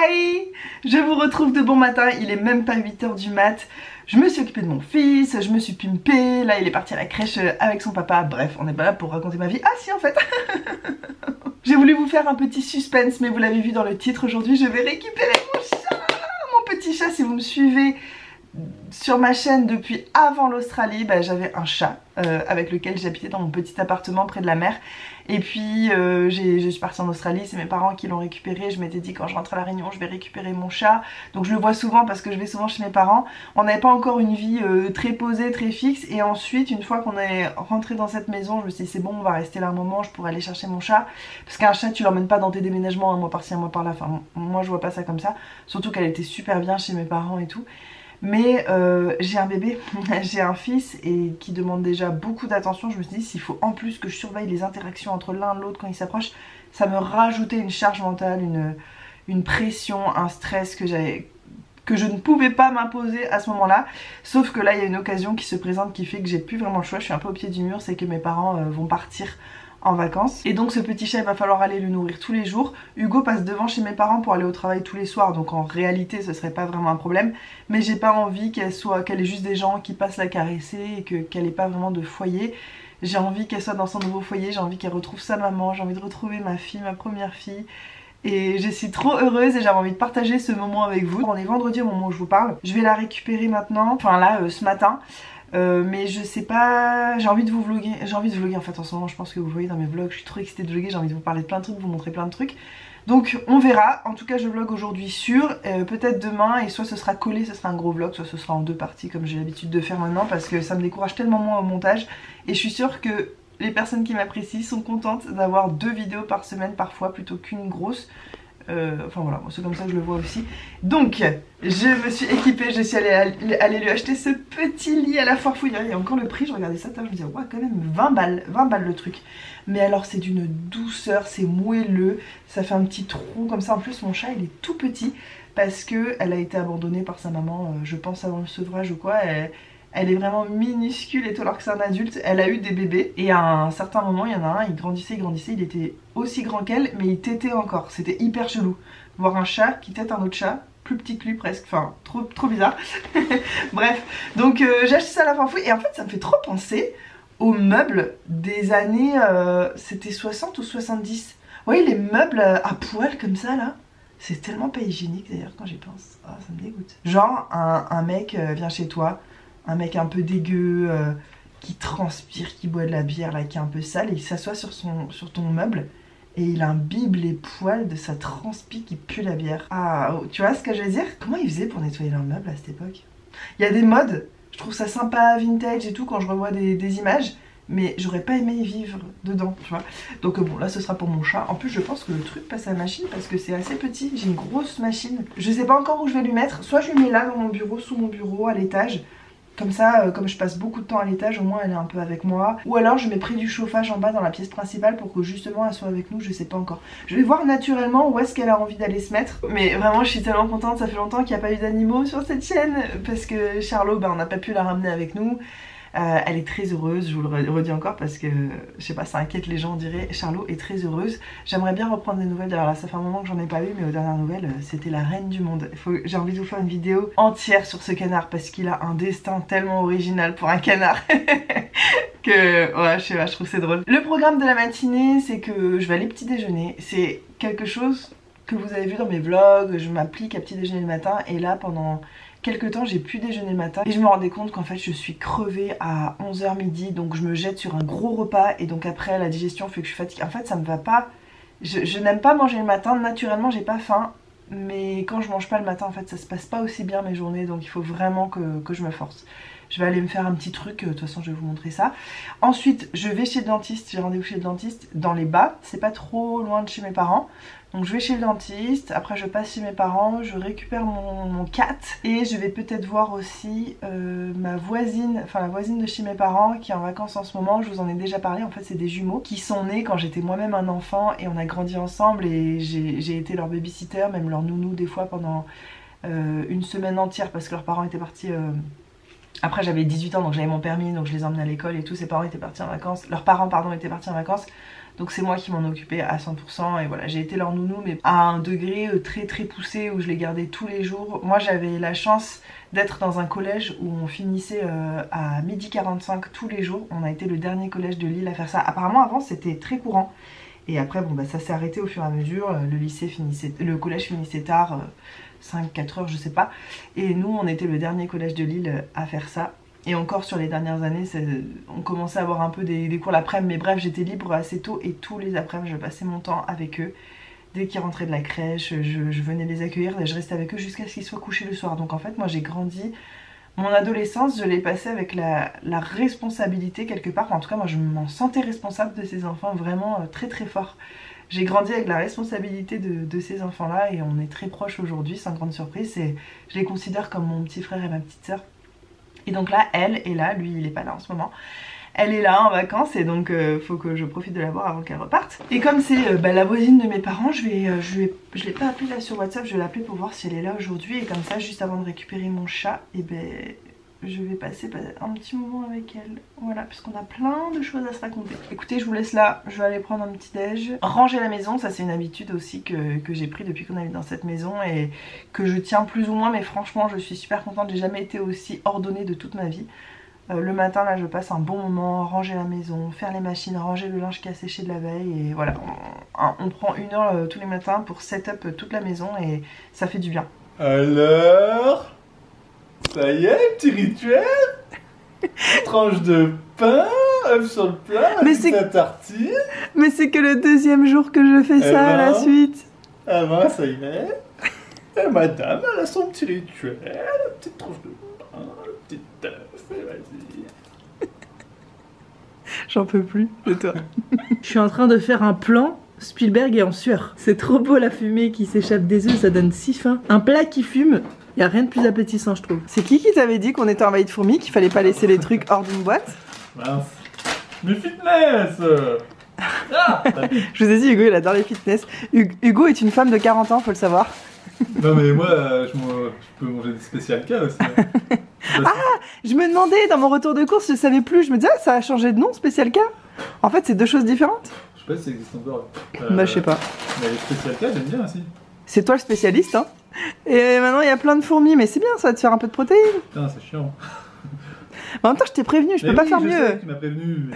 Hi! Je vous retrouve de bon matin, il est même pas 8 h du mat. Je me suis occupée de mon fils, je me suis pimpée, là il est parti à la crèche avec son papa. Bref, on n'est pas là pour raconter ma vie. Ah si en fait. J'ai voulu vous faire un petit suspense, mais vous l'avez vu dans le titre, aujourd'hui je vais récupérer mon chat. Mon petit chat, si vous me suivez sur ma chaîne depuis avant l'Australie, bah, j'avais un chat avec lequel j'habitais dans mon petit appartement près de la mer. Et puis je suis partie en Australie, c'est mes parents qui l'ont récupéré. Je m'étais dit quand je rentre à La Réunion je vais récupérer mon chat. Donc je le vois souvent parce que je vais souvent chez mes parents. On n'avait pas encore une vie très posée, très fixe. Et ensuite une fois qu'on est rentré dans cette maison, je me suis dit c'est bon, on va rester là un moment, je pourrais aller chercher mon chat. Parce qu'un chat tu l'emmènes pas dans tes déménagements un mois par-ci un mois par-là. Enfin moi je vois pas ça comme ça. Surtout qu'elle était super bien chez mes parents et tout. Mais j'ai un bébé, j'ai un fils et qui demande déjà beaucoup d'attention. Je me suis dit s'il faut en plus que je surveille les interactions entre l'un et l'autre quand il s'approche, ça me rajoutait une charge mentale, une pression, un stress que je ne pouvais pas m'imposer à ce moment-là. Sauf que là il y a une occasion qui se présente qui fait que j'ai plus vraiment le choix. Je suis un peu au pied du mur, c'est que mes parents vont partir en vacances. Et donc ce petit chat il va falloir aller le nourrir tous les jours. Hugo passe devant chez mes parents pour aller au travail tous les soirs, donc en réalité ce serait pas vraiment un problème. Mais j'ai pas envie qu'elle ait juste des gens qui passent la caresser et qu'elle ait pas vraiment de foyer. J'ai envie qu'elle soit dans son nouveau foyer, j'ai envie qu'elle retrouve sa maman, j'ai envie de retrouver ma fille, ma première fille. Et je suis trop heureuse et j'avais envie de partager ce moment avec vous. On est vendredi au moment où je vous parle. Je vais la récupérer maintenant, enfin là ce matin. Mais je sais pas, j'ai envie de vous vlogger, en fait en ce moment. Je pense que vous voyez dans mes vlogs, je suis trop excitée de vlogger, j'ai envie de vous parler de plein de trucs, vous montrer plein de trucs. Donc on verra, en tout cas je vlog aujourd'hui sûr, peut-être demain, et soit ce sera collé, ce sera un gros vlog, soit ce sera en deux parties comme j'ai l'habitude de faire maintenant, parce que ça me décourage tellement moins au montage. Et je suis sûre que les personnes qui m'apprécient sont contentes d'avoir 2 vidéos par semaine parfois plutôt qu'une grosse. Enfin voilà, c'est comme ça que je le vois aussi. Donc je me suis équipée, je suis allée lui acheter ce petit lit à la foire fouille. Il y a encore le prix, je regardais ça, je me disais ouais quand même 20 balles le truc. Mais alors c'est d'une douceur, c'est moelleux, ça fait un petit trou comme ça. En plus mon chat il est tout petit parce que elle a été abandonnée par sa maman, je pense avant le sevrage ou quoi. Elle est vraiment minuscule et tout alors que c'est un adulte. Elle a eu des bébés et à un certain moment il y en a un, il grandissait, il était aussi grand qu'elle mais il tétait encore. C'était hyper chelou. Voir un chat qui tète un autre chat, plus petit que lui presque, enfin trop bizarre. Bref, donc j'ai acheté ça à la fin fouille et en fait ça me fait trop penser aux meubles des années, c'était 60 ou 70. Vous voyez les meubles à poil comme ça là? C'est tellement pas hygiénique d'ailleurs quand j'y pense. Oh, ça me dégoûte. Genre un mec vient chez toi, un mec un peu dégueu, qui transpire, qui boit de la bière, là, qui est un peu sale, et il s'assoit sur ton meuble, et il imbibe les poils de sa transpi qui pue la bière. Ah, tu vois ce que je veux dire? Comment ils faisaient pour nettoyer leur meuble à cette époque? Il y a des modes, je trouve ça sympa, vintage et tout, quand je revois des images, mais j'aurais pas aimé y vivre dedans, tu vois. Donc bon, là ce sera pour mon chat. En plus je pense que le truc passe à la machine parce que c'est assez petit, j'ai une grosse machine. Je sais pas encore où je vais lui mettre, soit je lui mets là dans mon bureau, sous mon bureau, à l'étage. Comme ça, comme je passe beaucoup de temps à l'étage, au moins elle est un peu avec moi. Ou alors je mets près du chauffage en bas dans la pièce principale pour que justement elle soit avec nous, je sais pas encore. Je vais voir naturellement où est-ce qu'elle a envie d'aller se mettre. Mais vraiment je suis tellement contente, ça fait longtemps qu'il n'y a pas eu d'animaux sur cette chaîne. Parce que Charlot, on n'a pas pu la ramener avec nous. Elle est très heureuse, je vous le redis encore parce que je sais pas, ça inquiète les gens, on dirait. Charlot est très heureuse. J'aimerais bien reprendre des nouvelles. Alors là, ça fait un moment que j'en ai pas eu, mais aux dernières nouvelles, c'était la reine du monde. J'ai envie de vous faire une vidéo entière sur ce canard parce qu'il a un destin tellement original pour un canard. Que ouais, je sais pas, je trouve c'est drôle. Le programme de la matinée, c'est que je vais aller petit déjeuner. C'est quelque chose que vous avez vu dans mes vlogs, je m'applique à petit déjeuner le matin et là pendant quelques temps j'ai pu déjeuner le matin et je me rendais compte qu'en fait je suis crevée à 11 h midi, donc je me jette sur un gros repas et donc après la digestion fait que je suis fatiguée. En fait ça me va pas, je n'aime pas manger le matin, naturellement j'ai pas faim, mais quand je mange pas le matin en fait ça se passe pas aussi bien mes journées, donc il faut vraiment que je me force. Je vais aller me faire un petit truc, de toute façon je vais vous montrer ça. Ensuite je vais chez le dentiste, j'ai rendez-vous chez le dentiste dans les Bas, c'est pas trop loin de chez mes parents. Donc je vais chez le dentiste, après je passe chez mes parents, je récupère mon cat et je vais peut-être voir aussi ma voisine, enfin la voisine de chez mes parents qui est en vacances en ce moment. Je vous en ai déjà parlé, en fait c'est des jumeaux qui sont nés quand j'étais moi-même un enfant et on a grandi ensemble et j'ai été leur babysitter, même leur nounou des fois pendant une semaine entière parce que leurs parents étaient partis... Après j'avais 18 ans donc j'avais mon permis, donc je les emmenais à l'école et tout, ses parents étaient partis en vacances, leurs parents pardon étaient partis en vacances. Donc c'est moi qui m'en occupais à 100% et voilà, j'ai été leur nounou mais à un degré très très poussé où je les gardais tous les jours. Moi j'avais la chance d'être dans un collège où on finissait à 12h45 tous les jours. On a été le dernier collège de Lille à faire ça. Apparemment avant c'était très courant. Et après bon bah ça s'est arrêté au fur et à mesure. Le collège finissait tard, 5-4 heures je sais pas. Et nous on était le dernier collège de Lille à faire ça. Et encore sur les dernières années, on commençait à avoir un peu des cours l'après-midi, mais bref, j'étais libre assez tôt et tous les après-midi, je passais mon temps avec eux. Dès qu'ils rentraient de la crèche, je venais les accueillir et je restais avec eux jusqu'à ce qu'ils soient couchés le soir. Donc en fait, moi j'ai grandi, mon adolescence, je l'ai passée avec la responsabilité quelque part. Enfin, en tout cas, moi je m'en sentais responsable de ces enfants vraiment très très fort. J'ai grandi avec la responsabilité de ces enfants-là et on est très proches aujourd'hui, sans grande surprise. Et je les considère comme mon petit frère et ma petite sœur. Et donc là, elle est là, lui il est pas là en ce moment. Elle est là en vacances et donc faut que je profite de la voir avant qu'elle reparte. Et comme c'est la voisine de mes parents, je l'ai pas appelée là sur WhatsApp, je vais l'appeler pour voir si elle est là aujourd'hui. Et comme ça, juste avant de récupérer mon chat, et je vais passer un petit moment avec elle. Voilà, puisqu'on a plein de choses à se raconter. Écoutez, je vous laisse là, je vais aller prendre un petit déj. Ranger la maison, ça c'est une habitude aussi que j'ai pris depuis qu'on habite dans cette maison et que je tiens plus ou moins, mais franchement je suis super contente, j'ai jamais été aussi ordonnée de toute ma vie. Le matin là je passe un bon moment, ranger la maison, faire les machines, ranger le linge qui a séché de la veille et voilà, on prend 1 heure tous les matins pour set up toute la maison et ça fait du bien. Alors, ça y est, petit rituel. Tranche de pain, œuf sur le plat, avec sa tartine. Mais c'est que le 2e jour que je fais ça à la suite. Ah ben ça y est. Et madame, elle a son petit rituel, la petite tranche de pain, le petit œuf, et vas-y. J'en peux plus de toi. Je suis en train de faire un plan. Spielberg est en sueur. C'est trop beau la fumée qui s'échappe des œufs, ça donne si faim. Un plat qui fume, y a rien de plus appétissant je trouve. C'est qui t'avait dit qu'on était envahi de fourmis, qu'il fallait pas laisser les trucs hors d'une boîte? Mince. Mais fitness. Ah, je vous ai dit, Hugo il adore les fitness. Hugo est une femme de 40 ans, faut le savoir. Non mais moi, je peux manger des spécial cas aussi. Hein. Ah, je me demandais dans mon retour de course, je savais plus, je me disais ah, ça a changé de nom, spécial cas. En fait c'est deux choses différentes. Je sais pas si ça existe encore. Bah je sais pas. Mais les spécial cas j'aime bien aussi. C'est toi le spécialiste hein. Et maintenant il y a plein de fourmis, mais c'est bien ça va te faire un peu de protéines. Putain c'est chiant. En même temps je t'ai prévenu, je peux pas faire mieux. Je sais que tu m'as prévenu.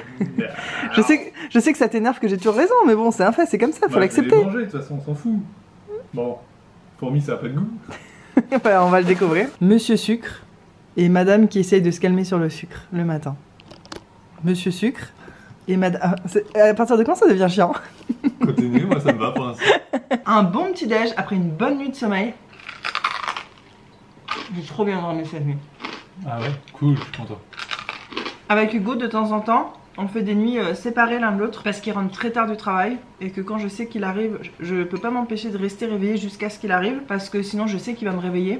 je sais que ça t'énerve que j'ai toujours raison, mais bon c'est un fait, c'est comme ça, faut l'accepter. On va manger de toute façon, on s'en fout. Bon, fourmis ça a pas de goût. Voilà, on va le découvrir. Monsieur Sucre et madame qui essaye de se calmer sur le sucre le matin. Monsieur Sucre et madame... à partir de quand ça devient chiant? Continue, moi ça me va pour l'instant. Un bon petit déj après une bonne nuit de sommeil. J'ai trop bien dormi cette nuit. Ah ouais, cool, je suis content. Avec Hugo de temps en temps, on fait des nuits séparées l'un de l'autre parce qu'il rentre très tard du travail et que quand je sais qu'il arrive, je peux pas m'empêcher de rester réveillée jusqu'à ce qu'il arrive parce que sinon je sais qu'il va me réveiller.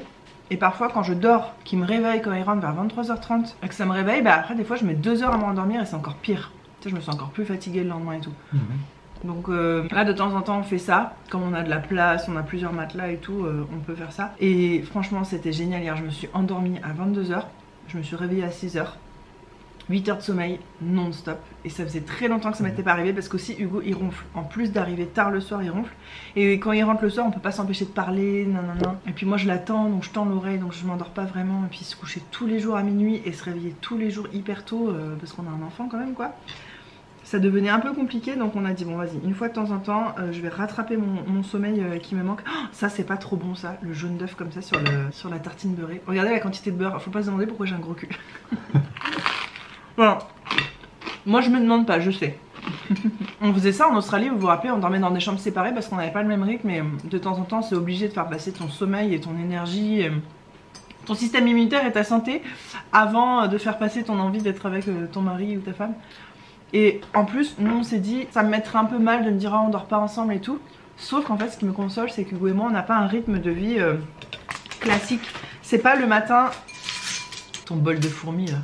Et parfois quand je dors, qu'il me réveille quand il rentre vers 23h30 et que ça me réveille, bah après des fois je mets 2 heures à m'endormir et c'est encore pire. Tu sais, je me sens encore plus fatiguée le lendemain et tout. Donc là de temps en temps on fait ça, comme on a de la place, on a plusieurs matelas et tout, on peut faire ça. Et franchement c'était génial, hier je me suis endormie à 22h, je me suis réveillée à 6h. 8 heures de sommeil non-stop et ça faisait très longtemps que ça m'était pas arrivé parce qu'aussi Hugo il ronfle, en plus d'arriver tard le soir il ronfle et quand il rentre le soir on peut pas s'empêcher de parler, nanana. Et puis moi je l'attends donc je tends l'oreille donc je m'endors pas vraiment et puis il se couchait tous les jours à minuit et se réveillait tous les jours hyper tôt parce qu'on a un enfant quand même quoi. Ça devenait un peu compliqué donc on a dit bon vas-y une fois de temps en temps je vais rattraper mon sommeil qui me manque. Oh, ça c'est pas trop bon ça, le jaune d'œuf comme ça sur la tartine beurrée. Regardez la quantité de beurre, faut pas se demander pourquoi j'ai un gros cul. Voilà. Moi je me demande pas, je sais. On faisait ça en Australie, vous vous rappelez, on dormait dans des chambres séparées parce qu'on n'avait pas le même rythme et de temps en temps c'est obligé de faire passer ton sommeil et ton énergie, ton système immunitaire et ta santé avant de faire passer ton envie d'être avec ton mari ou ta femme. Et en plus, nous on s'est dit, ça me mettrait un peu mal de me dire oh, on dort pas ensemble et tout. Sauf qu'en fait ce qui me console c'est que Hugo et moi on n'a pas un rythme de vie classique. C'est pas le matin, ton bol de fourmis là.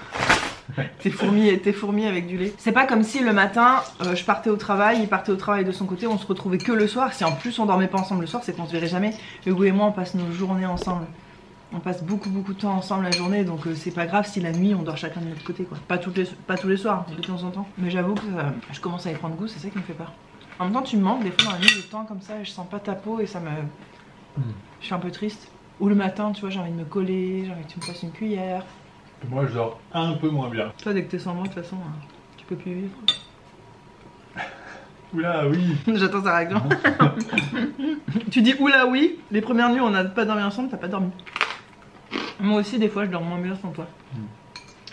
Tes fourmis avec du lait. C'est pas comme si le matin je partais au travail, il partait au travail de son côté, on se retrouvait que le soir. Si en plus on dormait pas ensemble le soir, c'est qu'on se verrait jamais. Hugo et moi on passe nos journées ensemble. On passe beaucoup de temps ensemble la journée, donc c'est pas grave si la nuit on dort chacun de notre côté quoi. Pas tous les soirs, de temps en temps. Mais j'avoue que je commence à y prendre goût, c'est ça qui me fait peur. En même temps tu me manques, des fois dans la nuit je tends comme ça et je sens pas ta peau et ça me... Je suis un peu triste. Ou le matin tu vois j'ai envie de me coller, j'ai envie que tu me fasses une cuillère. Moi je dors un peu moins bien. Toi dès que t'es sans moi de toute façon tu peux plus vivre. Oula oui. J'attends ta réaction. Tu dis oula oui, les premières nuits on n'a pas dormi ensemble, t'as pas dormi. Moi aussi des fois je dors moins bien sans toi.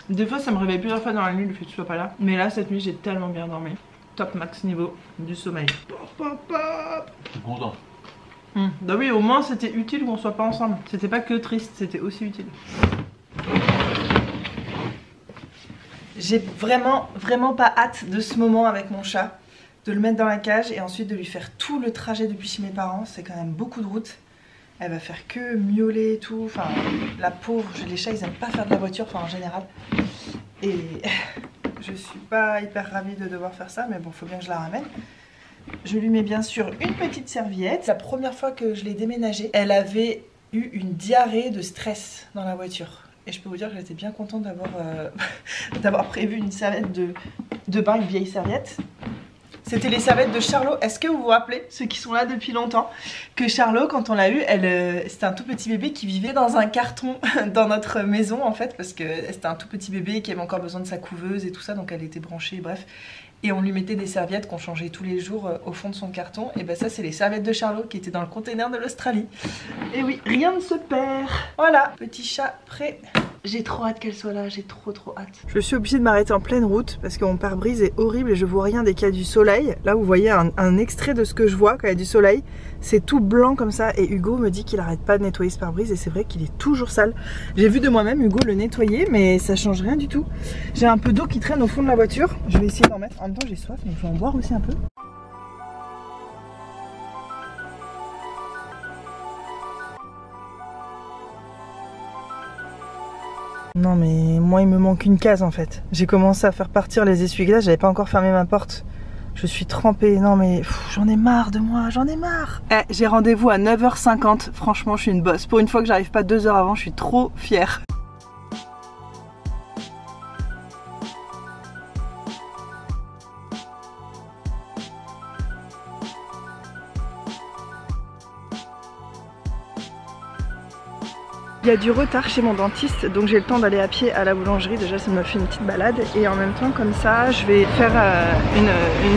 Des fois ça me réveille plusieurs fois dans la nuit le fait que tu sois pas là. Mais là cette nuit j'ai tellement bien dormi. Top max niveau du sommeil. Je suis content. Bah oui, au moins c'était utile qu'on soit pas ensemble. C'était pas que triste, c'était aussi utile. J'ai vraiment pas hâte de ce moment avec mon chat. De le mettre dans la cage et ensuite de lui faire tout le trajet depuis chez mes parents. C'est quand même beaucoup de route. Elle va faire que miauler et tout. Enfin, la pauvre, les chats ils aiment pas faire de la voiture, enfin en général. Et je suis pas hyper ravie de devoir faire ça, mais bon, faut bien que je la ramène. Je lui mets bien sûr une petite serviette. La première fois que je l'ai déménagée, elle avait eu une diarrhée de stress dans la voiture. Et je peux vous dire que j'étais bien contente d'avoir prévu une serviette de bain, une vieille serviette. C'était les serviettes de Charlot. Est-ce que vous vous rappelez, ceux qui sont là depuis longtemps, que Charlot, quand on l'a eu, c'était un tout petit bébé qui vivait dans un carton dans notre maison en fait, parce que c'était un tout petit bébé qui avait encore besoin de sa couveuse et tout ça, donc elle était branchée, bref. Et on lui mettait des serviettes qu'on changeait tous les jours au fond de son carton. Et ben ça c'est les serviettes de Charlot qui étaient dans le container de l'Australie. Et oui, rien ne se perd. Voilà, petit chat prêt. J'ai trop hâte qu'elle soit là, j'ai trop hâte. Je suis obligée de m'arrêter en pleine route parce que mon pare-brise est horrible et je vois rien dès qu'il y a du soleil. Là vous voyez un extrait de ce que je vois quand il y a du soleil. C'est tout blanc comme ça et Hugo me dit qu'il arrête pas de nettoyer ce pare-brise et c'est vrai qu'il est toujours sale. J'ai vu de moi-même Hugo le nettoyer mais ça change rien du tout. J'ai un peu d'eau qui traîne au fond de la voiture. Je vais essayer d'en mettre. En même temps j'ai soif mais il faut en boire aussi un peu. Non mais moi il me manque une case en fait. J'ai commencé à faire partir les essuie-glaces, j'avais pas encore fermé ma porte. Je suis trempée, non mais j'en ai marre de moi, j'en ai marre. J'ai rendez-vous à 9h50, franchement je suis une bosse. Pour une fois que j'arrive pas 2 heures avant, je suis trop fière. Il y a du retard chez mon dentiste, donc j'ai le temps d'aller à pied à la boulangerie. Déjà ça me fait une petite balade et en même temps comme ça je vais faire une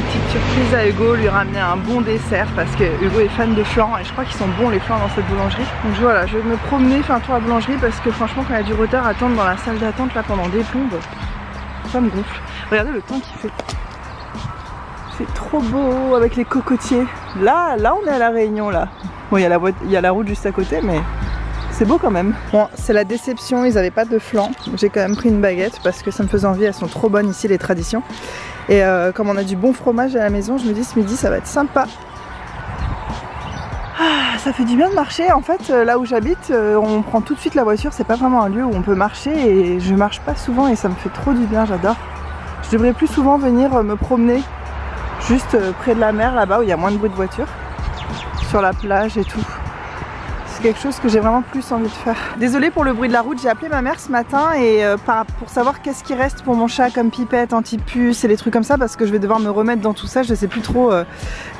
petite surprise à Hugo, lui ramener un bon dessert parce que Hugo est fan de flan et je crois qu'ils sont bons les flans dans cette boulangerie. Donc voilà, je vais me promener, faire un tour à la boulangerie parce que franchement quand il y a du retard, attendre dans la salle d'attente là pendant des plombes, ça me gonfle. Regardez le temps qu'il fait. C'est trop beau avec les cocotiers. Là on est à La Réunion là. Bon il y a la route juste à côté mais... c'est beau quand même. Bon, c'est la déception, ils avaient pas de flan. J'ai quand même pris une baguette parce que ça me faisait envie, elles sont trop bonnes ici les traditions. Et comme on a du bon fromage à la maison, je me dis ce midi ça va être sympa. Ah, ça fait du bien de marcher. En fait, là où j'habite, on prend tout de suite la voiture. C'est pas vraiment un lieu où on peut marcher et je marche pas souvent et ça me fait trop du bien, j'adore. Je devrais plus souvent venir me promener juste près de la mer là-bas où il y a moins de bruit de voiture. Sur la plage et tout. Quelque chose que j'ai vraiment plus envie de faire. Désolée pour le bruit de la route, j'ai appelé ma mère ce matin et pour savoir qu'est-ce qui reste pour mon chat comme pipette, anti-puce et les trucs comme ça parce que je vais devoir me remettre dans tout ça, je sais plus trop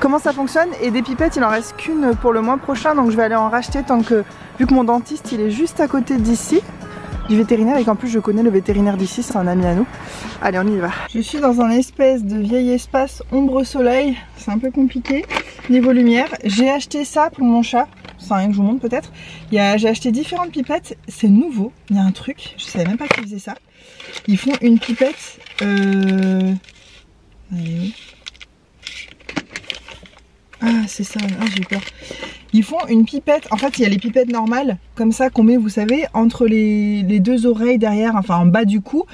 comment ça fonctionne et des pipettes il en reste qu'une pour le mois prochain donc je vais aller en racheter tant que, vu que mon dentiste il est juste à côté d'ici, du vétérinaire et qu'en plus je connais le vétérinaire d'ici, c'est un ami à nous. Allez on y va. Je suis dans un espèce de vieil espace ombre-soleil, c'est un peu compliqué niveau lumière. J'ai acheté ça pour mon chat. C'est rien que je vous montre peut-être. J'ai acheté différentes pipettes, c'est nouveau, il y a un truc, je savais même pas qu'ils faisaient ça. Ils font une pipette, ah c'est ça, ah, j'ai eu peur. Ils font une pipette, en fait il y a les pipettes normales, comme ça qu'on met vous savez, entre les deux oreilles derrière, enfin en bas du cou.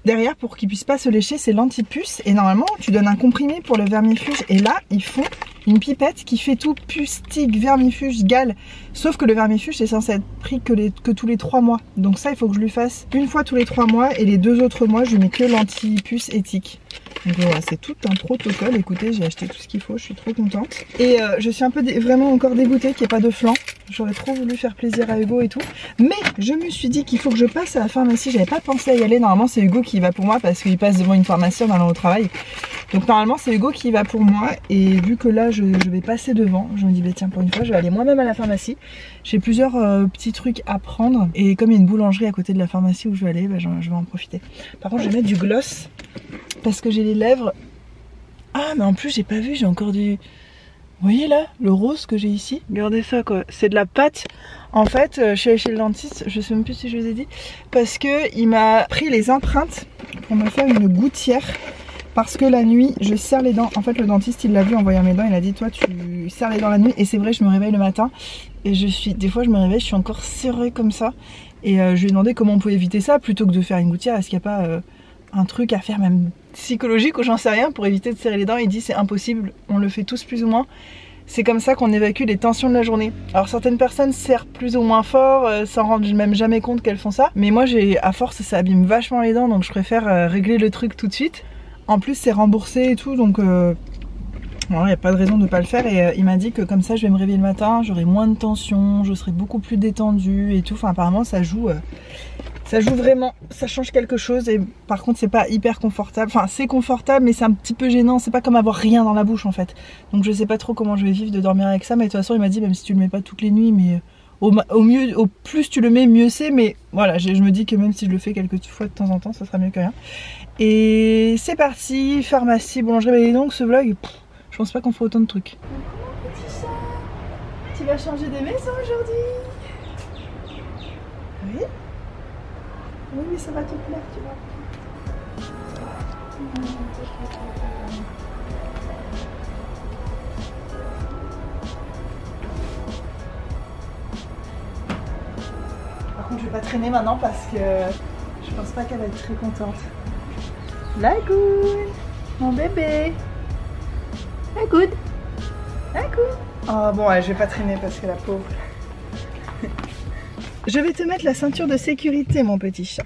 Derrière pour qu'ils puissent pas se lécher c'est l'antipuce et normalement tu donnes un comprimé pour le vermifuge et là ils font une pipette qui fait tout puce, tique, vermifuge, gale sauf que le vermifuge c'est censé être pris que tous les 3 mois donc ça il faut que je lui fasse une fois tous les 3 mois et les 2 autres mois je lui mets que l'antipuce et tique. Donc voilà, c'est tout un protocole. Écoutez, j'ai acheté tout ce qu'il faut, je suis trop contente. Et je suis un peu vraiment encore dégoûtée qu'il n'y ait pas de flan. J'aurais trop voulu faire plaisir à Hugo et tout. Mais je me suis dit qu'il faut que je passe à la pharmacie. J'avais pas pensé à y aller. Normalement, c'est Hugo qui y va pour moi parce qu'il passe devant une pharmacie en allant au travail. Donc normalement, c'est Hugo qui y va pour moi. Et vu que là, je vais passer devant, je me dis, bah, tiens, pour une fois, je vais aller moi-même à la pharmacie. J'ai plusieurs petits trucs à prendre. Et comme il y a une boulangerie à côté de la pharmacie où je vais aller, bah, je vais en profiter. Par contre, je vais mettre du gloss parce que j'ai les lèvres. Ah, mais en plus, j'ai pas vu, j'ai encore du... Vous voyez là, le rose que j'ai ici? Regardez ça quoi, c'est de la pâte. En fait, je suis allée chez le dentiste, je sais même plus si je vous ai dit, parce que il m'a pris les empreintes pour me faire une gouttière. Parce que la nuit, je serre les dents. En fait, le dentiste, il l'a vu en voyant mes dents, il a dit, toi, tu serres les dents la nuit. Et c'est vrai, je me réveille le matin et des fois, je me réveille, je suis encore serrée comme ça. Et je lui ai demandé comment on pouvait éviter ça plutôt que de faire une gouttière. Est-ce qu'il n'y a pas un truc à faire même psychologique ou j'en sais rien pour éviter de serrer les dents? Il dit c'est impossible, on le fait tous plus ou moins. C'est comme ça qu'on évacue les tensions de la journée. Alors certaines personnes serrent plus ou moins fort, s'en rendent même jamais compte qu'elles font ça. Mais moi à force ça abîme vachement les dents, donc je préfère régler le truc tout de suite. En plus c'est remboursé et tout, donc il n'y a pas de raison de ne pas le faire. Et il m'a dit que comme ça je vais me réveiller le matin, j'aurai moins de tension, je serai beaucoup plus détendue et tout. Enfin apparemment ça joue vraiment, ça change quelque chose. Et par contre c'est pas hyper confortable, enfin c'est confortable mais c'est un petit peu gênant, c'est pas comme avoir rien dans la bouche en fait. Donc je sais pas trop comment je vais vivre de dormir avec ça, mais de toute façon il m'a dit même si tu le mets pas toutes les nuits, mais au plus tu le mets mieux c'est. Mais voilà, je me dis que même si je le fais quelques fois de temps en temps ça sera mieux que rien. Et c'est parti, pharmacie, boulangerie. Et donc ce vlog, je pense pas qu'on fera autant de trucs. Coucou petit chat, tu vas changer de maison aujourd'hui? Oui. Oui, mais ça va te plaire, tu vois. Par contre, je vais pas traîner maintenant parce que je pense pas qu'elle va être très contente. Lagoon, mon bébé. Lagoon. Lagoon. Oh bon, ouais, je vais pas traîner parce que la pauvre. Je vais te mettre la ceinture de sécurité, mon petit chat.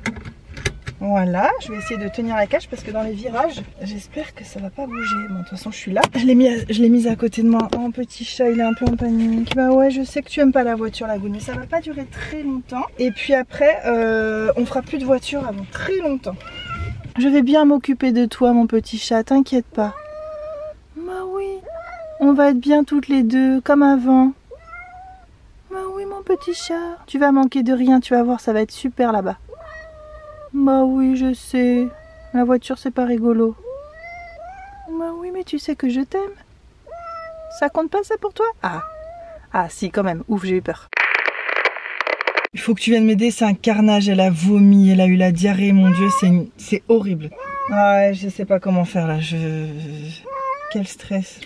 Voilà, je vais essayer de tenir la cage parce que dans les virages, j'espère que ça va pas bouger. Bon, de toute façon, je suis là. Je l'ai mise à côté de moi. Oh, petit chat, il est un peu en panique. Bah ouais, je sais que tu aimes pas la voiture, Lagoon, mais ça va pas durer très longtemps. Et puis après, on fera plus de voiture avant très longtemps. Je vais bien m'occuper de toi, mon petit chat, t'inquiète pas. Bah oui, on va être bien toutes les deux, comme avant. Bah oui, mon petit chat. Tu vas manquer de rien, tu vas voir, ça va être super là-bas. Bah oui, je sais. La voiture, c'est pas rigolo. Bah oui, mais tu sais que je t'aime. Ça compte pas ça pour toi? Ah si, quand même. Ouf, j'ai eu peur. Il faut que tu viennes m'aider, c'est un carnage. Elle a vomi, elle a eu la diarrhée, mon Dieu, c'est horrible. Ah ouais, je sais pas comment faire là, Quel stress.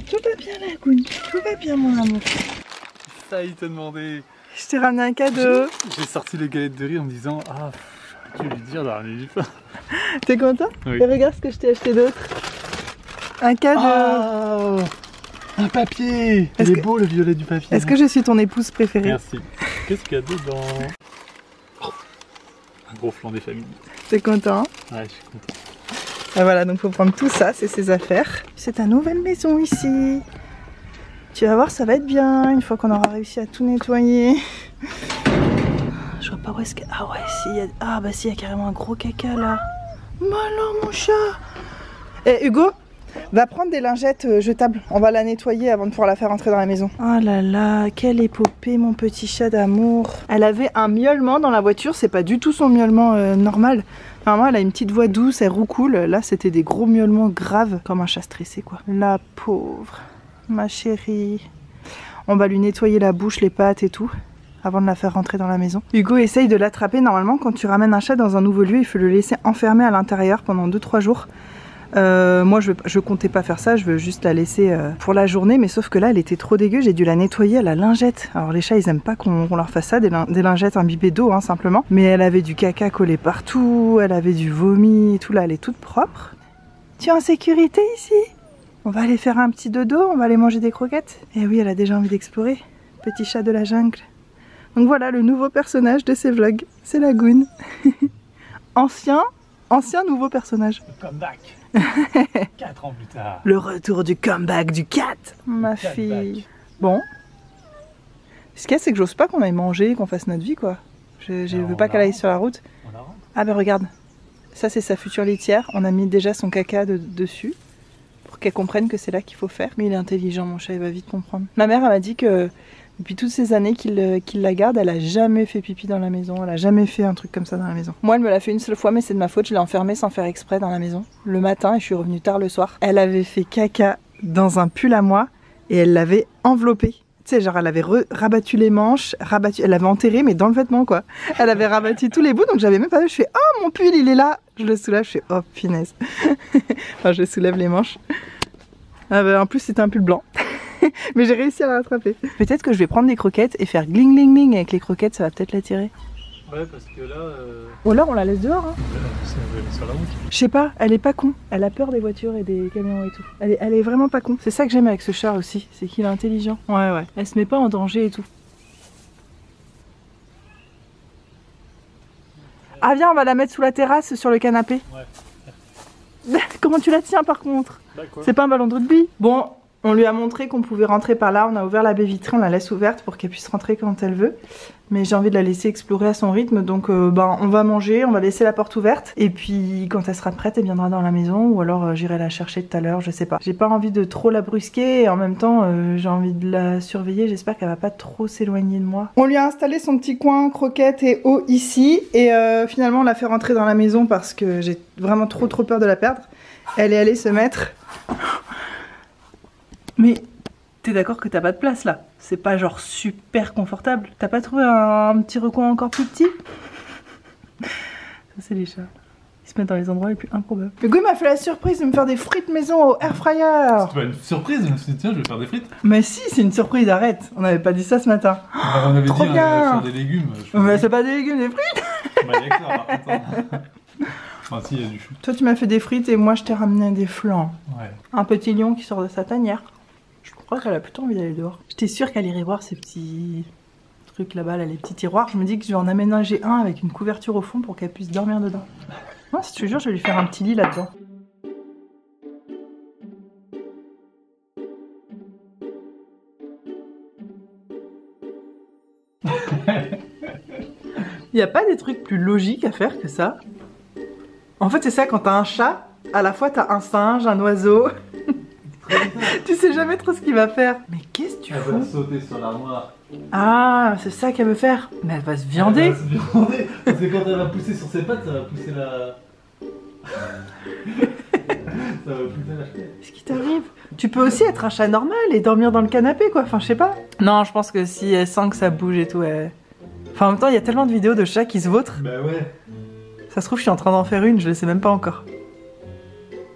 Tout va bien, Lagoon. Tout va bien, mon amour. J'ai failli te demander. Je t'ai ramené un cadeau. J'ai sorti les galettes de riz en me disant ah, j'aurais dû lui dire de ramener du pain. T'es content? Oui. Et regarde ce que je t'ai acheté d'autre. Un cadeau. Oh, un papier. Il est beau le violet du papier. Est-ce que je suis ton épouse préférée? Merci. Qu'est-ce qu'il y a dedans? Un gros flan des familles. T'es content? Ouais, je suis content. Et voilà, donc faut prendre tout ça, c'est ses affaires. C'est ta nouvelle maison ici. Tu vas voir, ça va être bien, une fois qu'on aura réussi à tout nettoyer. Je vois pas où est-ce que... Ah ouais, si, ah bah si, il y a carrément un gros caca là. Mais alors mon chat. Eh Hugo, va prendre des lingettes jetables. On va la nettoyer avant de pouvoir la faire entrer dans la maison. Oh là là, quelle épopée mon petit chat d'amour. Elle avait un miaulement dans la voiture, c'est pas du tout son miaulement normal. Normalement elle a une petite voix douce, elle roucoule. Là c'était des gros miaulements graves, comme un chat stressé quoi. La pauvre. Ma chérie, on va lui nettoyer la bouche, les pattes et tout avant de la faire rentrer dans la maison. Hugo essaye de l'attraper. Normalement quand tu ramènes un chat dans un nouveau lieu, il faut le laisser enfermé à l'intérieur pendant 2-3 jours. Moi je comptais pas faire ça, je veux juste la laisser pour la journée, mais sauf que là elle était trop dégueu, j'ai dû la nettoyer à la lingette. Alors les chats ils aiment pas qu'on leur fasse ça, des lingettes imbibées d'eau hein, simplement. Mais elle avait du caca collé partout, elle avait du vomi et tout, là elle est toute propre. Tu es en sécurité ici? On va aller faire un petit dodo, on va aller manger des croquettes. Et oui, elle a déjà envie d'explorer. Petit chat de la jungle. Donc voilà le nouveau personnage de ces vlogs, c'est Lagoon. Ancien Ancien, nouveau personnage. Le comeback. 4 ans plus tard. Le retour du comeback du cat. Ma fille. Bon. Ce qu'il y a, c'est que j'ose pas qu'on aille manger, qu'on fasse notre vie, quoi. Je veux pas qu'elle aille sur la route. Ah bah regarde. Ça, c'est sa future litière. On a mis déjà son caca dessus. Pour qu'elle comprenne que c'est là qu'il faut faire. Mais il est intelligent, mon chat, il va vite comprendre. Ma mère, elle m'a dit que depuis toutes ces années qu'il la garde, elle a jamais fait pipi dans la maison. Elle a jamais fait un truc comme ça dans la maison. Moi, elle me l'a fait une seule fois, mais c'est de ma faute. Je l'ai enfermée sans faire exprès dans la maison. Le matin, et je suis revenue tard le soir. Elle avait fait caca dans un pull à moi et elle l'avait enveloppé. Tu sais, genre elle avait rabattu les manches, elle l'avait enterré, mais dans le vêtement, quoi. Elle avait rabattu tous les bouts, donc j'avais même pas vu. Je fais, oh, mon pull, il est là. Je le soulève, je fais, oh, punaise. Enfin, je soulève les manches. Ah bah, en plus, c'était un pull blanc. Mais j'ai réussi à la rattraper. Peut-être que je vais prendre des croquettes et faire gling gling gling avec les croquettes, ça va peut-être l'attirer. Ouais, parce que là... Ou alors on la laisse dehors, hein. Sur la route. Je sais pas, elle est pas con. Elle a peur des voitures et des camions et tout. Elle est vraiment pas con. C'est ça que j'aime avec ce chat aussi, c'est qu'il est intelligent. Ouais, ouais. Elle se met pas en danger et tout. Ah viens, on va la mettre sous la terrasse sur le canapé. Ouais. Comment tu la tiens par contre? C'est pas un ballon de rugby. Bon, on lui a montré qu'on pouvait rentrer par là. On a ouvert la baie vitrée, on la laisse ouverte pour qu'elle puisse rentrer quand elle veut. Mais j'ai envie de la laisser explorer à son rythme. Donc on va manger, on va laisser la porte ouverte. Et puis quand elle sera prête, elle viendra dans la maison. Ou alors j'irai la chercher tout à l'heure, je sais pas. J'ai pas envie de trop la brusquer. Et en même temps, j'ai envie de la surveiller. J'espère qu'elle va pas trop s'éloigner de moi. On lui a installé son petit coin croquette et eau ici. Et finalement on l'a fait rentrer dans la maison parce que j'ai vraiment trop peur de la perdre. Elle est allée se mettre... Mais t'es d'accord que t'as pas de place là? C'est pas genre super confortable? T'as pas trouvé un petit recoin encore plus petit? Ça c'est les chats. Ils se mettent dans les endroits les plus improbables. Le goût m'a fait la surprise de me faire des frites maison au air fryer. C'est pas une surprise, je me suis dit tiens je vais faire des frites. Mais si, c'est une surprise, arrête. On avait pas dit ça ce matin. On avait trop dit bien. faire des légumes. Mais c'est pas des légumes, des frites. Bah il y a que ça par contre. Enfin si, il y a du chou. Toi tu m'as fait des frites et moi je t'ai ramené des flancs. Ouais. Un petit lion qui sort de sa tanière. Je crois qu'elle a plutôt envie d'aller dehors. J'étais sûre qu'elle irait voir ces petits trucs là-bas, là, les petits tiroirs. Je me dis que je vais en aménager un avec une couverture au fond pour qu'elle puisse dormir dedans. Non, si tu te jure, je vais lui faire un petit lit là-dedans. Il n'y a pas des trucs plus logiques à faire que ça? En fait, c'est ça, quand t'as un chat, à la fois t'as un singe, un oiseau. Tu sais jamais trop ce qu'il va faire. Mais qu'est-ce que tu fous? Elle va sauter sur l'armoire. Ah, c'est ça qu'elle veut faire. Mais elle va se viander. Elle va se viander. Parce que quand elle va pousser sur ses pattes, ça va pousser la... ça va pousser la tête. Qu'est-ce qui t'arrive? Tu peux aussi être un chat normal et dormir dans le canapé, quoi. Enfin, je sais pas. Non, je pense que si elle sent que ça bouge et tout, elle... Enfin, en même temps, il y a tellement de vidéos de chats qui se vautrent. Bah ouais. Ça se trouve, je suis en train d'en faire une, je le sais même pas encore.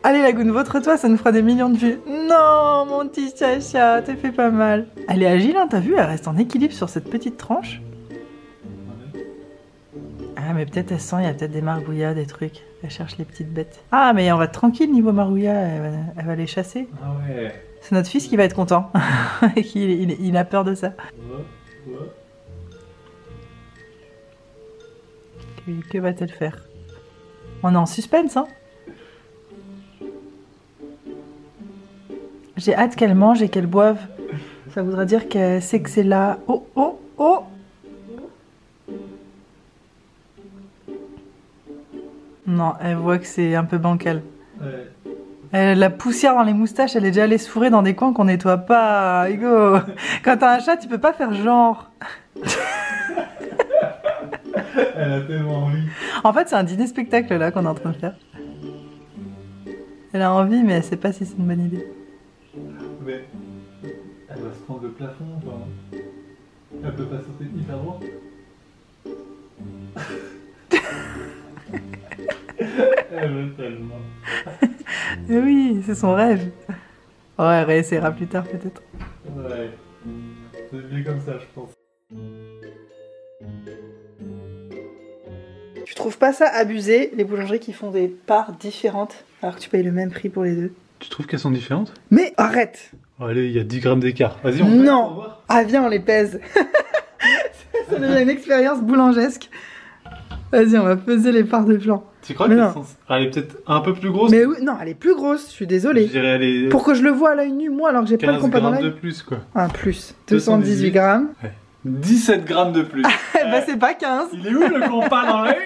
Allez, Lagoon, vautre-toi, ça nous fera des millions de vues. Non, mon petit chat, t'es fait pas mal. Elle est agile, hein, t'as vu? Elle reste en équilibre sur cette petite tranche. Ah, mais peut-être elle sent, il y a peut-être des margouillas, des trucs. Elle cherche les petites bêtes. Ah, mais on va être tranquille niveau margouillas, elle va les chasser. Ah ouais. C'est notre fils qui va être content. il a peur de ça. Que va-t-elle faire? On est en suspense, hein? J'ai hâte qu'elle mange et qu'elle boive. Ça voudra dire qu'elle sait que c'est là. Oh, oh, oh! Non, elle voit que c'est un peu bancal. Ouais. La poussière dans les moustaches, elle est déjà allée se fourrer dans des coins qu'on nettoie pas. Hugo, quand t'as un chat, tu peux pas faire genre. Elle a tellement envie. En fait, c'est un dîner spectacle là qu'on est en train de faire. Elle a envie, mais elle sait pas si c'est une bonne idée. Mais elle va se prendre le plafond, enfin. Elle peut pas sauter hyper droit. Elle veut tellement. Mais oui, c'est son rêve. Ouais, elle réessayera plus tard peut-être. Ouais. C'est mieux comme ça, je pense. Tu trouves pas ça abusé, les boulangeries qui font des parts différentes alors que tu payes le même prix pour les deux? Tu trouves qu'elles sont différentes? Mais arrête! Oh, allez, il y a 10 grammes d'écart. Vas-y, on pèse, non! on va voir. Ah viens, on les pèse. Ça devient une expérience boulangesque. Vas-y, on va peser les parts de flanc. Tu crois qu'elle est peut-être un peu plus grosse? Mais oui, non, elle est plus grosse, je suis désolée. Je dirais elle est... Pour que je le vois à l'œil nu, moi, alors que j'ai pas le compas dans l'œil. 15 grammes de plus, quoi. Un plus. 218 grammes. Ouais. 17 grammes de plus. Bah c'est pas 15. Il est où le compas dans l'œil?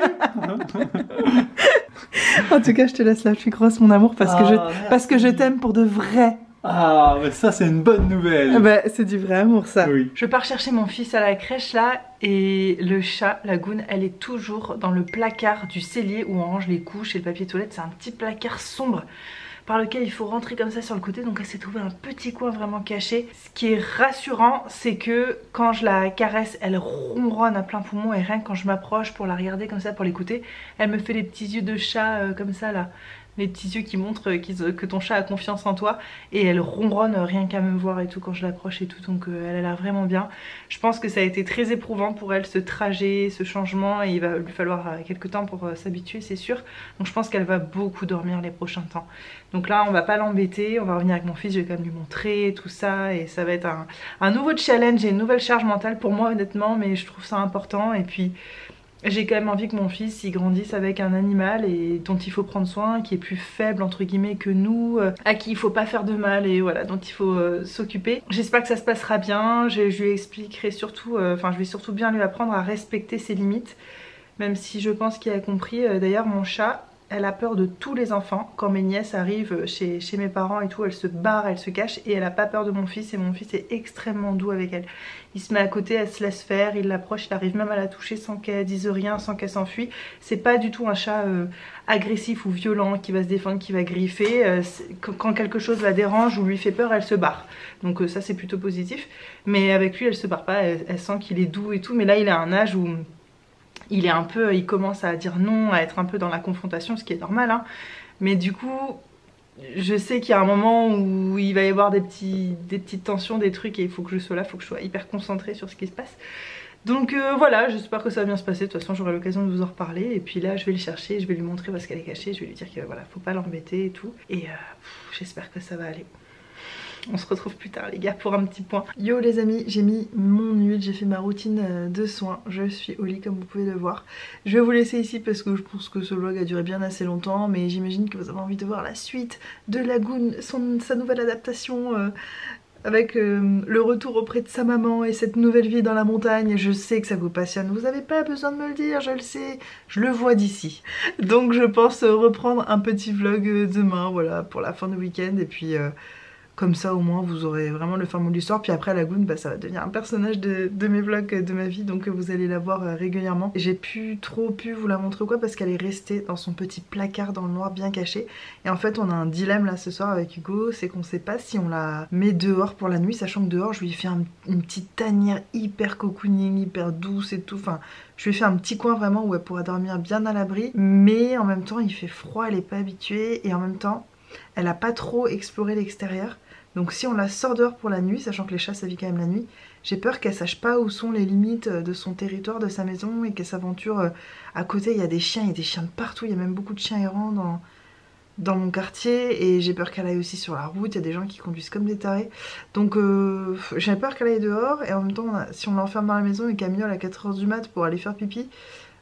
En tout cas, je te laisse la plus grosse, mon amour, parce que je t'aime pour de vrai. Ah, mais ça c'est une bonne nouvelle. Bah, c'est du vrai amour, ça. Oui. Je pars chercher mon fils à la crèche là, et le chat, Lagoon, elle est toujours dans le placard du cellier où on range les couches et le papier toilette. C'est un petit placard sombre par lequel il faut rentrer comme ça sur le côté, donc elle s'est trouvée un petit coin vraiment caché. Ce qui est rassurant, c'est que quand je la caresse, elle ronronne à plein poumon, et rien que quand je m'approche pour la regarder comme ça, pour l'écouter, elle me fait les petits yeux de chat comme ça là. Les petits yeux qui montrent que ton chat a confiance en toi, et elle ronronne rien qu'à me voir et tout quand je l'approche et tout, donc elle a l'air vraiment bien. Je pense que ça a été très éprouvant pour elle, ce trajet, ce changement, et il va lui falloir quelques temps pour s'habituer, c'est sûr. Donc je pense qu'elle va beaucoup dormir les prochains temps. Donc là on va pas l'embêter, on va revenir avec mon fils, je vais quand même lui montrer tout ça, et ça va être un nouveau challenge et une nouvelle charge mentale pour moi honnêtement, mais je trouve ça important. Et puis j'ai quand même envie que mon fils il grandisse avec un animal et dont il faut prendre soin, qui est plus faible entre guillemets que nous, à qui il faut pas faire de mal, et voilà, dont il faut s'occuper. J'espère que ça se passera bien, je lui expliquerai surtout, enfin je vais surtout bien lui apprendre à respecter ses limites, même si je pense qu'il a compris. D'ailleurs mon chat, elle a peur de tous les enfants. Quand mes nièces arrivent chez mes parents et tout, elle se barre, elle se cache, et elle a pas peur de mon fils, et mon fils est extrêmement doux avec elle. Il se met à côté, elle se laisse faire, il l'approche, il arrive même à la toucher sans qu'elle dise rien, sans qu'elle s'enfuit. C'est pas du tout un chat agressif ou violent qui va se défendre, qui va griffer. Quand quelque chose la dérange ou lui fait peur, elle se barre. Donc ça c'est plutôt positif. Mais avec lui elle se barre pas, elle sent qu'il est doux et tout. Mais là il a un âge où il est un peu, il commence à dire non, à être un peu dans la confrontation, ce qui est normal, hein. Mais du coup, je sais qu'il y a un moment où il va y avoir des petites tensions, des trucs, et il faut que je sois là, il faut que je sois hyper concentrée sur ce qui se passe. Donc voilà, j'espère que ça va bien se passer. De toute façon j'aurai l'occasion de vous en reparler. Et puis là je vais le chercher, je vais lui montrer où est-ce qu'elle est cachée. Je vais lui dire que voilà, faut pas l'embêter et tout. Et j'espère que ça va aller. On se retrouve plus tard les gars pour un petit point. Yo les amis, j'ai mis mon huile, j'ai fait ma routine de soins. Je suis au lit comme vous pouvez le voir. Je vais vous laisser ici parce que je pense que ce vlog a duré bien assez longtemps. Mais j'imagine que vous avez envie de voir la suite de Lagoon, sa nouvelle adaptation avec le retour auprès de sa maman et cette nouvelle vie dans la montagne. Je sais que ça vous passionne, vous n'avez pas besoin de me le dire, je le sais, je le vois d'ici. Donc je pense reprendre un petit vlog demain, voilà, pour la fin du week-end. Et puis comme ça au moins vous aurez vraiment le fin mot de l'histoire. Puis après Lagoon, bah, ça va devenir un personnage de mes vlogs de ma vie, donc vous allez la voir régulièrement. J'ai trop pu vous la montrer ou quoi parce qu'elle est restée dans son petit placard dans le noir bien caché. Et en fait on a un dilemme là ce soir avec Hugo, c'est qu'on sait pas si on la met dehors pour la nuit, sachant que dehors je lui ai fait une petite tanière hyper cocooning, hyper douce et tout. Enfin je lui ai fait un petit coin vraiment où elle pourra dormir bien à l'abri, mais en même temps il fait froid, elle est pas habituée, et en même temps elle a pas trop exploré l'extérieur. Donc si on la sort dehors pour la nuit, sachant que les chats ça vit quand même la nuit, j'ai peur qu'elle sache pas où sont les limites de son territoire, de sa maison, et qu'elle s'aventure à côté. Il y a des chiens, il y a des chiens de partout, il y a même beaucoup de chiens errants dans mon quartier, et j'ai peur qu'elle aille aussi sur la route, il y a des gens qui conduisent comme des tarés. Donc j'ai peur qu'elle aille dehors, et en même temps si on l'enferme dans la maison et qu'elle miaule à 4 h du mat pour aller faire pipi,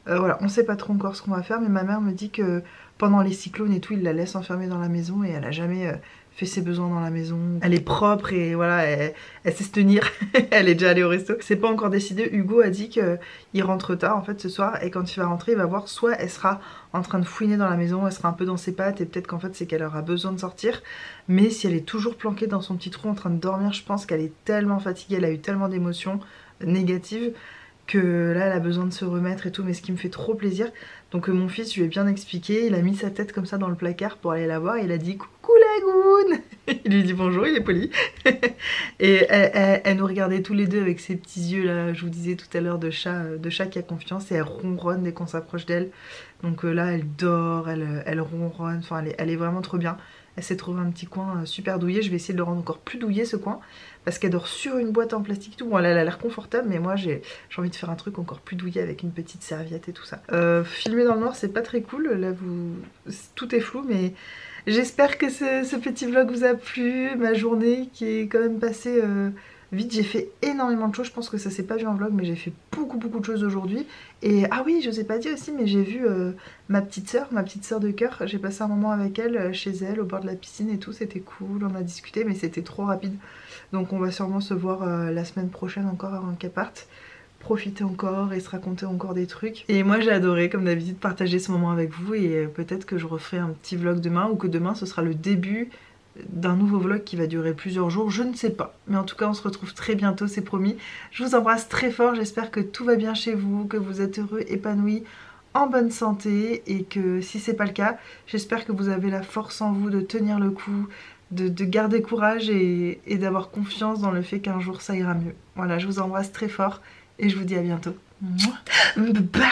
voilà, on sait pas trop encore ce qu'on va faire. Mais ma mère me dit que pendant les cyclones et tout, il la laisse enfermer dans la maison, et elle a jamais fait ses besoins dans la maison. Elle est propre et voilà, elle sait se tenir. Elle est déjà allée au resto. C'est pas encore décidé. Hugo a dit qu'il rentre tard en fait ce soir, et quand il va rentrer il va voir, soit elle sera en train de fouiner dans la maison, elle sera un peu dans ses pattes, et peut-être qu'en fait c'est qu'elle aura besoin de sortir. Mais si elle est toujours planquée dans son petit trou en train de dormir, je pense qu'elle est tellement fatiguée, elle a eu tellement d'émotions négatives que là elle a besoin de se remettre et tout. Mais ce qui me fait trop plaisir, donc mon fils, je lui ai bien expliqué, il a mis sa tête comme ça dans le placard pour aller la voir, et il a dit coucou Lagoon. Il lui dit bonjour, il est poli. Et elle nous regardait tous les deux avec ses petits yeux là, je vous disais tout à l'heure, de chat qui a confiance, et elle ronronne dès qu'on s'approche d'elle. Donc là elle dort, elle ronronne, enfin elle est vraiment trop bien. Elle s'est trouvée un petit coin super douillet. Je vais essayer de le rendre encore plus douillet ce coin, parce qu'elle dort sur une boîte en plastique et tout. Bon, elle a l'air confortable, mais moi j'ai envie de faire un truc encore plus douillet avec une petite serviette et tout ça. Filmer dans le noir c'est pas très cool, là tout est flou, mais j'espère que ce petit vlog vous a plu. Ma journée qui est quand même passée Vite, j'ai fait énormément de choses, je pense que ça s'est pas vu en vlog, mais j'ai fait beaucoup de choses aujourd'hui. Et ah oui, je vous ai pas dit aussi, mais j'ai vu ma petite sœur de cœur. J'ai passé un moment avec elle, chez elle, au bord de la piscine et tout, c'était cool, on a discuté, mais c'était trop rapide. Donc on va sûrement se voir la semaine prochaine encore avant qu'elle parte. Profiter encore et se raconter encore des trucs. Et moi j'ai adoré comme d'habitude partager ce moment avec vous et peut-être que je referai un petit vlog demain ou que demain ce sera le début d'un nouveau vlog qui va durer plusieurs jours, je ne sais pas. Mais en tout cas on se retrouve très bientôt, c'est promis. Je vous embrasse très fort, j'espère que tout va bien chez vous, que vous êtes heureux, épanouis, en bonne santé et que si c'est pas le cas, j'espère que vous avez la force en vous de tenir le coup, de garder courage et d'avoir confiance dans le fait qu'un jour ça ira mieux. Voilà, je vous embrasse très fort. Et je vous dis à bientôt. Bye.